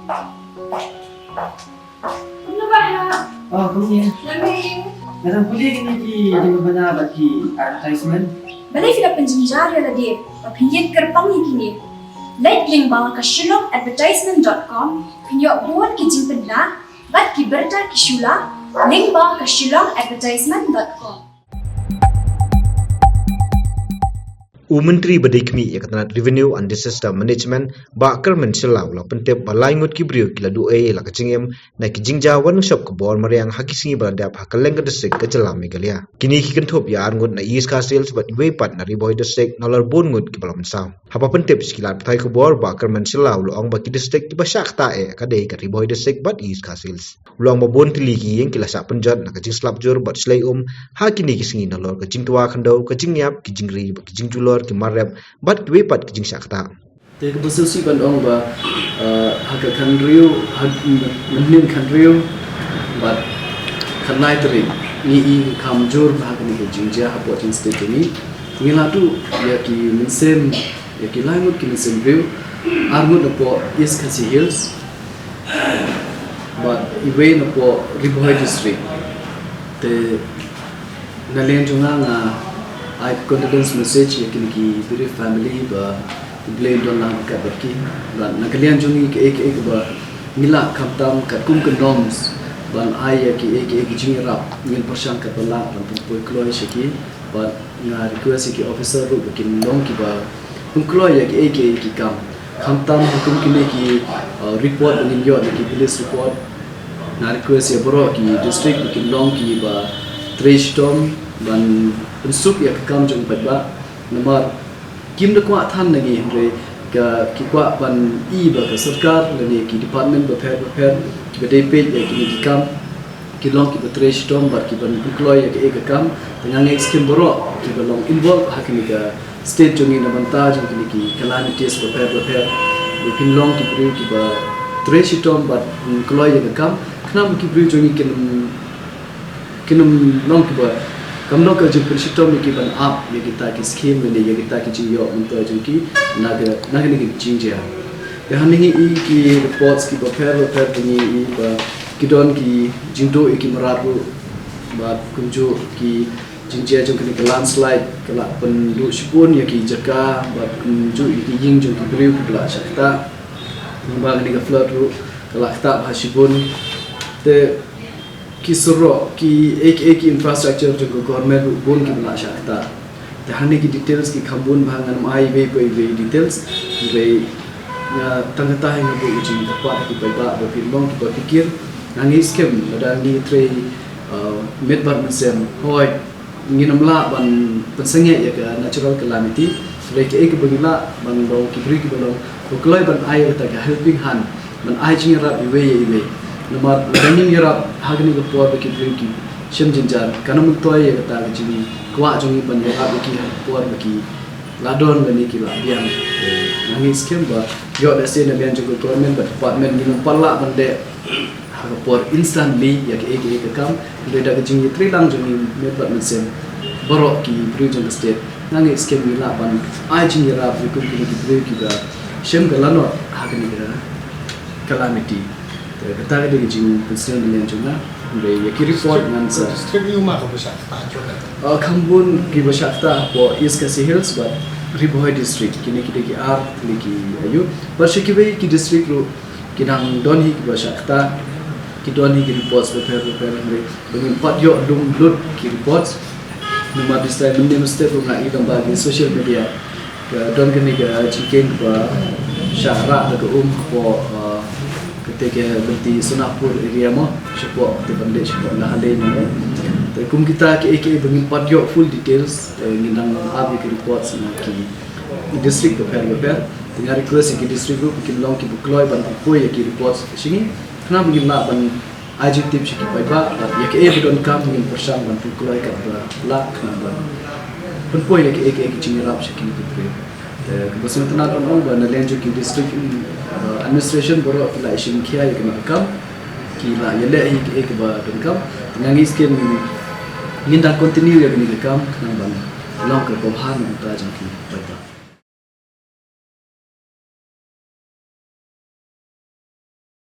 Ano ba ha? Oh, kuya. Lamig. Narang puli kini di mana bagi advertisement. Balay sila penjinjar ya lagi. Papinjit kerpang ni kini. Like link bawah ke shillongadvertisement.com. Pinjok buat ki jingtei, bat ki berta ki shula. Link bawah ke shillongadvertisement.com. Menteri Berdikmi Yakatan Revenue and Disaster Management bakar mencelau la pentep balai ngut kibriu kila duai la kecingem na jingjia lynshop ke bor mariang hakisingi berandap hakaleng ke district ke jelam Megalia. Kini kikentop ya ngut na East Castle sebat iwe pat na riboy district nalar bon ngut ke balam sam. Hapa pentep sekilat petai ke bor bakar mencelau luang bagi district di basak tae kadai ke riboy district bat East Castle. Luang babon tiliki yang kila sak penjat na kecing slapjur bat selai hakini kisingi nalar ke jingtua khandau ke jingyap ke jingri ke jing julor ki marab bat ki wepat ki jing sakta te ke besusi bandong ba hak kanriu hak menin kanriu bat kanai teri ni I kamjur ba ni ke jingjia hapo tin state ni ngila tu ya ki mensem ya ki laimut ki mensem riu armut apo East Castle Hills but iwe apo Riboy district te nalen junga nga I condolence message yakin ki very family ba blame don lang ka baki dan nakalian jungi ke ek ba mila khamtam ka kum ke norms ban ai ki ek jingira ngin persang ka bala ban poi kloi shiki ba nga request ki officer ru kin long ki ba kum kloi ki ek kam khamtam hukum ki report nin yo ki police report na request ya bro ki district ki long ki ba trash storm ban unsuk ya kam jong ba nomor kim de kwa than nagi hre ka ki kwa ban I ba ka sarkar lani ki department ba pher ki ba dei page ya ki kam ki long ki ba trash storm ba ki ban employ ya ki kam tang ngai skim bro ki ba long involve ha ki ka state jongi na banta jong ki calamities ba pher pin long ki bru ki ba trash storm ba employ ya kam knam ki bru jongi kinum long ki ba kamno ka jing pershitom ki ban up ye kita ki scheme ne ye kita ki jiyo unto jingki naga ni jingjia ya haningi I ki reports ki bapher ni I ba kidon ki jingdo ki marabu ba kunjo ki jingjia jong ki landslide kala pendu shipun ye ki jaka ba kunjo ki ying jong ki briu ki la shakta ba ni ka flood ru kala ta ba shipun te ki suro ki ek infrastructure jo government bon ki bana shakta te hani ki details ki khambun bhangan mai ve details ve ya tangata hi ngo uji pa ki ba ba pilong ki pikir nangi skem ada ni tre medbar mesem hoi nginamla ban pensenge ya ka natural calamity ve ki ek bagila ban do ki bri ki balo ko kloi ban ai ta ka helping hand ban ai jingra ve nomor running Europe hagni ko por ki ki shem jinjar kanam toy ta jini kwa jongi ban ya ki por ki ladon bani ki ba biang nangi skem ba yo da se na biang jo government department ni palla bande ha por instantly ya ki kam le da jingi trilang jongi me ba sen boro ki region state nangi skem ni la ban ai jingi ra ko ki ba shem galano hagni ga calamity kata ada jing pensiun dengan juga, dari kiri report dengan sa. District rumah ke besar tak? Kambun ki besar po East Castle Hills, but Riboy district kini kita ki art ki ayu. Bersyukur ki district ru kinang don hi ki besar ki don hi ki reports beper dengan 4 yo dum lut ki reports. Nomor district mesti ru ngai gambar di social media. Don kini ke cikin ba syahra ke po ketika berti Sunapur area mo support the bandage support na hale ni te kum kita ke bengin padyo full details nginang abi ke reports na ki district ko per dengan request ki district ko ki long ki bukloi ban ko ye ki reports singi kana bengin la ban IJ tip ki ba ya ke don kam ngin persang ban bukloi ka la kana ban pun po ye ke chingrap ki ki kebetulan tenaga orang bana lenjo ki district administration boro la isim kia ye kena kam ki la yele hi ek ba don kam ngangi skin ni nda continue ye kena kam kana ban long ka ko han ta jang ki ba